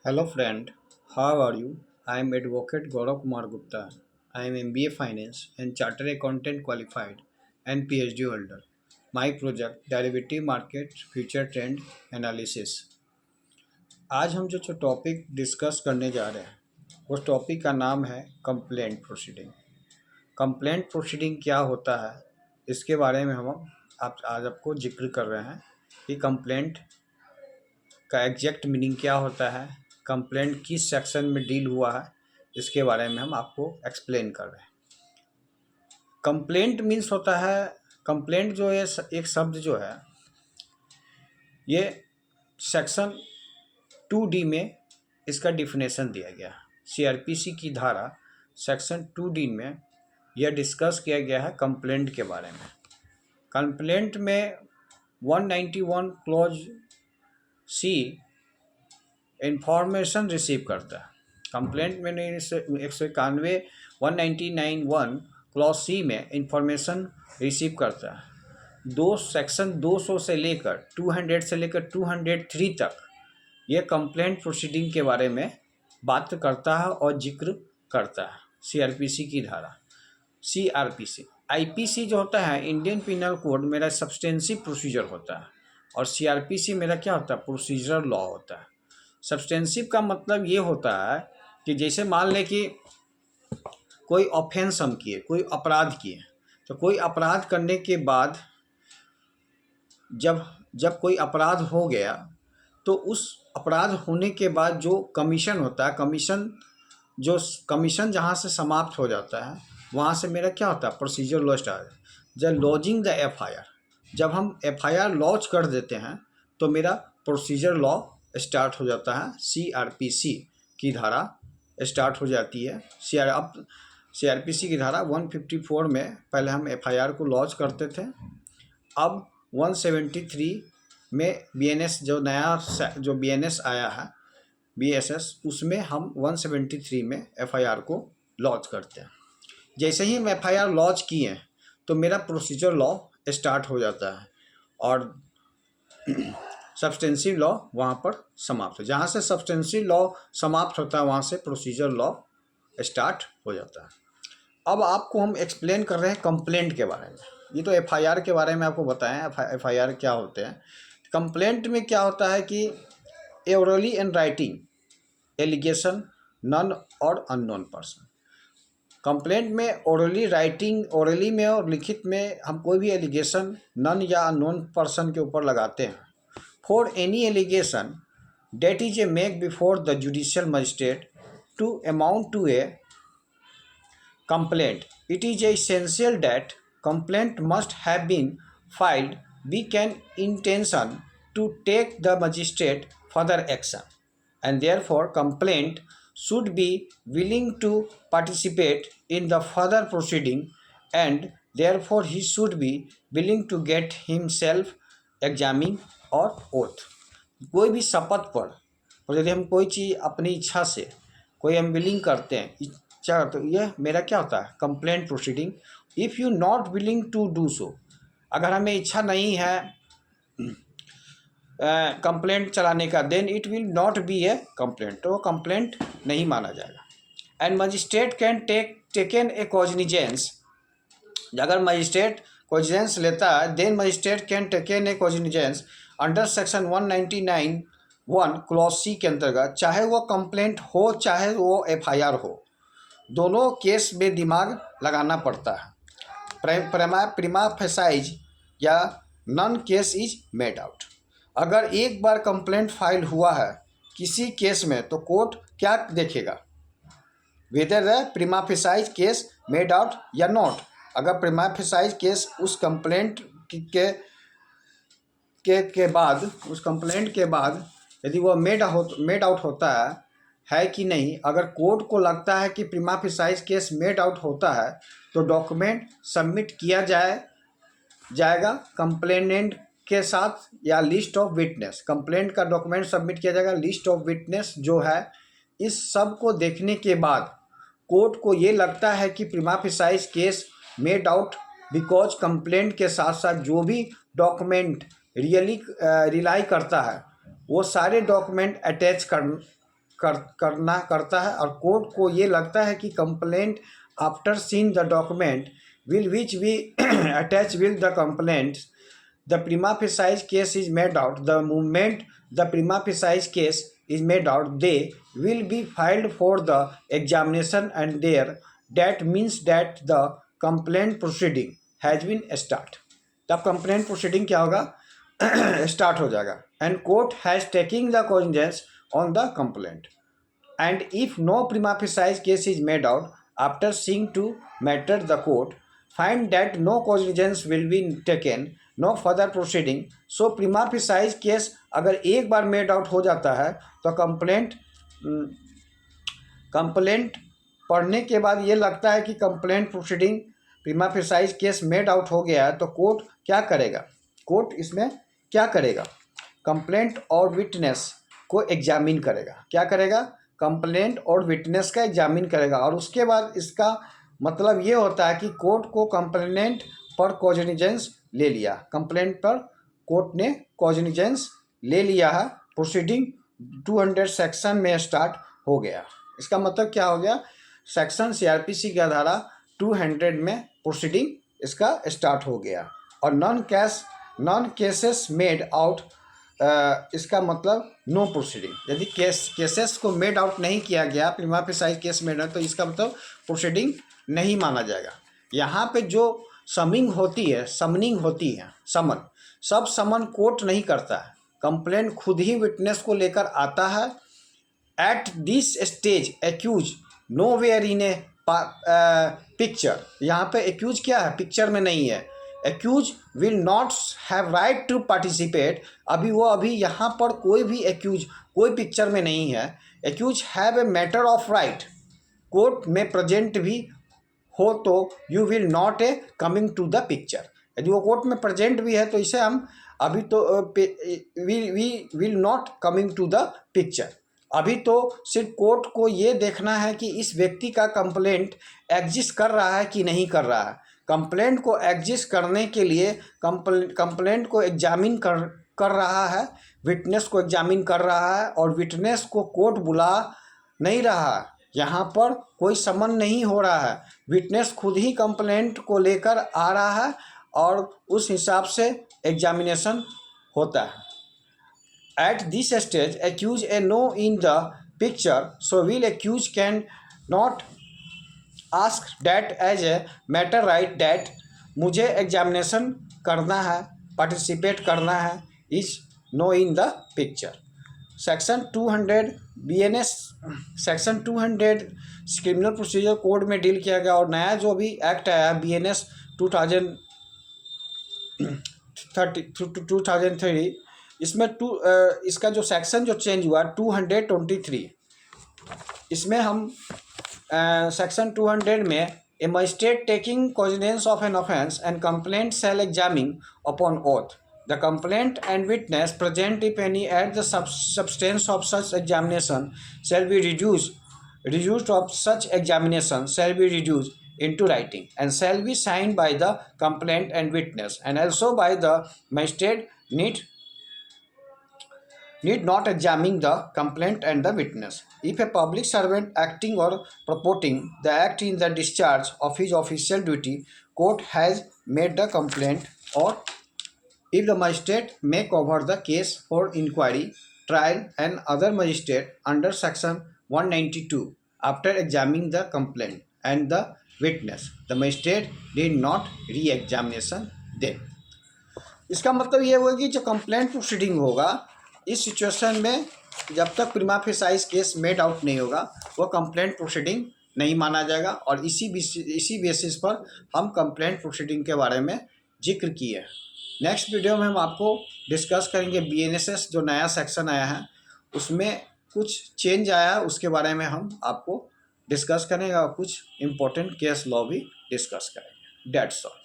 Hello friend, how are you? I am Advocate Gaurav Kumar Gupta. I am MBA Finance and Chartered Accountant qualified and PhD holder. My project Derivative Market Future Trend Analysis. आज हम जो topic discuss करने जा रहे हैं उस topic का नाम है कंप्लेंट प्रोसीडिंग। कंप्लेंट प्रोसीडिंग क्या होता है इसके बारे में हम आप आज आपको जिक्र कर रहे हैं कि कंप्लेंट का एग्जैक्ट मीनिंग क्या होता है, कंप्लेंट किस सेक्शन में डील हुआ है, इसके बारे में हम आपको एक्सप्लेन कर रहे हैं। कंप्लेंट मीन्स होता है, कंप्लेंट जो है एक शब्द जो है ये सेक्शन 2D में इसका डिफिनेशन दिया गया। CRPC की धारा सेक्शन 2D में यह डिस्कस किया गया है कंप्लेंट के बारे में। कंप्लेंट में 191 क्लॉज C इंफॉर्मेशन रिसीव करता है। कंप्लेंट में 191 199 क्लॉज C में इंफॉर्मेशन रिसीव करता है। सेक्शन 200 से लेकर 200 से लेकर 203 तक ये कंप्लेंट प्रोसीडिंग के बारे में बात करता है और जिक्र करता है। CRPC की धारा CRPC IPC जो होता है इंडियन पिनल कोड मेरा सब्सटेंसिव प्रोसीजर होता है और CRPC मेरा क्या होता है, प्रोसीजरल लॉ होता है। सब्सटेंसिव का मतलब ये होता है कि जैसे मान लें कि कोई ऑफेंस हम किए, कोई अपराध किए, तो कोई अपराध करने के बाद जब जब कोई अपराध हो गया तो उस अपराध होने के बाद जो कमीशन होता है, कमीशन जहाँ से समाप्त हो जाता है वहाँ से मेरा क्या होता है, प्रोसीजर लॉ स्टार्ट। जब लॉजिंग द FIR, जब हम FIR लॉन्च कर देते हैं तो मेरा प्रोसीजर लॉ स्टार्ट हो जाता है। CRPC की धारा स्टार्ट हो जाती है। CRPC की धारा 154 में पहले हम FIR को लॉन्च करते थे, अब 173 में BNS जो नया जो BNS आया है BSS, उसमें हम 173 में FIR को लॉन्च करते हैं। जैसे ही हम FIR लॉन्च किए तो मेरा प्रोसीजर लॉ स्टार्ट हो जाता है और सब्सटेंसिव लॉ वहाँ पर समाप्त हो। जहाँ से सब्सटेंसिव लॉ समाप्त होता है वहाँ से प्रोसीजर लॉ स्टार्ट हो जाता है। अब आपको हम एक्सप्लेन कर रहे हैं कंप्लेंट के बारे में। ये तो FIR के बारे में आपको बताएं FIR क्या होते हैं। कंप्लेंट में क्या होता है कि orally and writing allegation known और अननोन पर्सन। कंप्लेंट में ओरली में और लिखित में हम कोई भी एलिगेशन नन या अननोन पर्सन के ऊपर लगाते हैं। For any allegation that is a make before the judicial magistrate to amount to a complaint, it is essential that complaint must have been filed with an intention to take the magistrate further action, and therefore complaint should be willing to participate in the further proceeding, and therefore he should be willing to get himself examined or oath। कोई भी शपथ पर यदि हम कोई चीज़ अपनी इच्छा से कोई हम विलिंग करते हैं, क्या, तो यह मेरा क्या होता है, complaint proceeding. If you not willing to do so, अगर हमें इच्छा नहीं है कंप्लेंट चलाने का, then it will not be a complaint, तो कंप्लेंट नहीं माना जाएगा। And magistrate can taken a cognizance, अगर मजिस्ट्रेट कॉग्निजेंस लेता है, then magistrate can taken a cognizance under section 199(1) clause C के अंतर्गत, चाहे वो कंप्लेंट हो चाहे वो FIR हो, दोनों केस में दिमाग लगाना पड़ता है। प्रिमा फेसाइज या none case is made out. अगर एक बार कंप्लेंट फाइल हुआ है किसी केस में तो कोर्ट क्या देखेगा, whether the prima facie case made out या नॉट। अगर प्रिमा फेसाइज केस उस कंप्लेंट के बाद, उस कंप्लेंट के बाद यदि वो मेड आउट होता है कि नहीं, अगर कोर्ट को लगता है कि prima facie case made out होता है तो डॉक्यूमेंट सबमिट किया जाएगा कंप्लेनेंट के साथ, या लिस्ट ऑफ विटनेस, कंप्लेंट का डॉक्यूमेंट सबमिट किया जाएगा, लिस्ट ऑफ विटनेस जो है। इस सब को देखने के बाद कोर्ट को ये लगता है कि prima facie case made out because complaint के साथ साथ जो भी डॉक्यूमेंट रिलाई करता है वो सारे डॉक्यूमेंट अटैच करता है और कोर्ट को ये लगता है कि complaint after seeing the document will which we attach will the complaint the prima facie case is made out. The moment the prima facie case is made out, they will be filed for the examination, and there that means that the complaint proceeding has been start. तब complaint proceeding क्या होगा? start हो जाएगा. And court has taken the cognizance on the complaint. And if no prima facie case is made out, after seeing to matter, the court find that no cognizance will be taken, no further proceeding. So prima facie case अगर एक बार made out हो जाता है तो complaint पढ़ने के बाद ये लगता है कि complaint proceeding prima facie case made out हो गया है, तो कोर्ट क्या करेगा? कोर्ट इसमें क्या करेगा? कंप्लेंट और विटनेस को एग्जामिन करेगा. क्या करेगा? कंप्लेंट और विटनेस का एग्जामिन करेगा. और उसके बाद इसका मतलब ये होता है कि कोर्ट को कंप्लेनेंट पर कॉग्निजेंस ले लिया. कंप्लेंट पर कोर्ट ने कॉग्निजेंस ले लिया है. प्रोसीडिंग 200 सेक्शन में स्टार्ट हो गया. इसका मतलब क्या हो गया? सेक्शन सीआरपीसी का धारा 200 में प्रोसीडिंग इसका स्टार्ट हो गया. और नॉन केसेस मेड आउट, इसका मतलब नो प्रोसीडिंग. यदि केसेस को मेड आउट नहीं किया गया, प्रीमा फेसाई केस मेड आउट, तो इसका मतलब प्रोसीडिंग नहीं माना जाएगा. यहाँ पे जो समनिंग होती है, सब समन कोर्ट नहीं करता है. कंप्लेंट खुद ही विटनेस को लेकर आता है. At this stage accused nowhere in a picture. यहाँ पे एक्यूज क्या है? पिक्चर में नहीं है. Accused will not have right to participate. अभी यहाँ पर कोई भी एक्यूज कोई पिक्चर में नहीं है. Accused have a matter of right. Court में प्रेजेंट भी हो तो you will not a coming to the picture. यदि वो कोर्ट में प्रेजेंट भी है तो इसे हम अभी तो we will not coming to the picture. अभी तो सिर्फ कोर्ट को ये देखना है कि इस व्यक्ति का कंप्लेंट एग्जिस्ट कर रहा है कि नहीं कर रहा है. कंप्लेंट को एग्जिस्ट करने के लिए कंप्लेंट को एग्जामिन कर रहा है, विटनेस को एग्जामिन कर रहा है. और विटनेस को कोर्ट बुला नहीं रहा है. यहाँ पर कोई समन नहीं हो रहा है. विटनेस खुद ही कंप्लेंट को लेकर आ रहा है और उस हिसाब से एग्जामिनेशन होता है. At this stage accused a no in the picture, so will accused can not ask that as a matter right that मुझे एग्जामिनेशन करना है, पार्टिसिपेट करना है, is no in the picture. Section 200 BNS section 200 criminal procedure code में deal किया गया. और नया जो भी एक्ट आया BNS 2003, इसमें इसका जो सेक्शन जो चेंज हुआ 223, इसमें हम सेक्शन 200 में a magistrate taking cognizance of an offence and complaint shall examine upon oath the complaint and witness present if any at the substance of such examination shall be reduced of such examination shall be reduced into writing and shall be signed by the complaint and witness and also by the magistrate need not examine the complaint and the witness. If a public servant acting or purporting the act in the discharge of his official duty, court has made the complaint, or if the magistrate make over the case for inquiry, trial and other magistrate under section 192 after examining the complaint and the witness, the magistrate did not re-examination them. इसका मतलब ये हुआ कि जो complaint proceeding होगा इस situation में जब तक प्रीमा फेसाइज केस मेड आउट नहीं होगा वो कंप्लेंट प्रोसीडिंग नहीं माना जाएगा. और इसी बेसिस पर हम कंप्लेंट प्रोसीडिंग के बारे में जिक्र किए. नेक्स्ट वीडियो में हम आपको डिस्कस करेंगे BNSS जो नया सेक्शन आया है उसमें कुछ चेंज आया है, उसके बारे में हम आपको डिस्कस करेंगे और कुछ इम्पोर्टेंट केस लॉ भी डिस्कस करेंगे. That's all.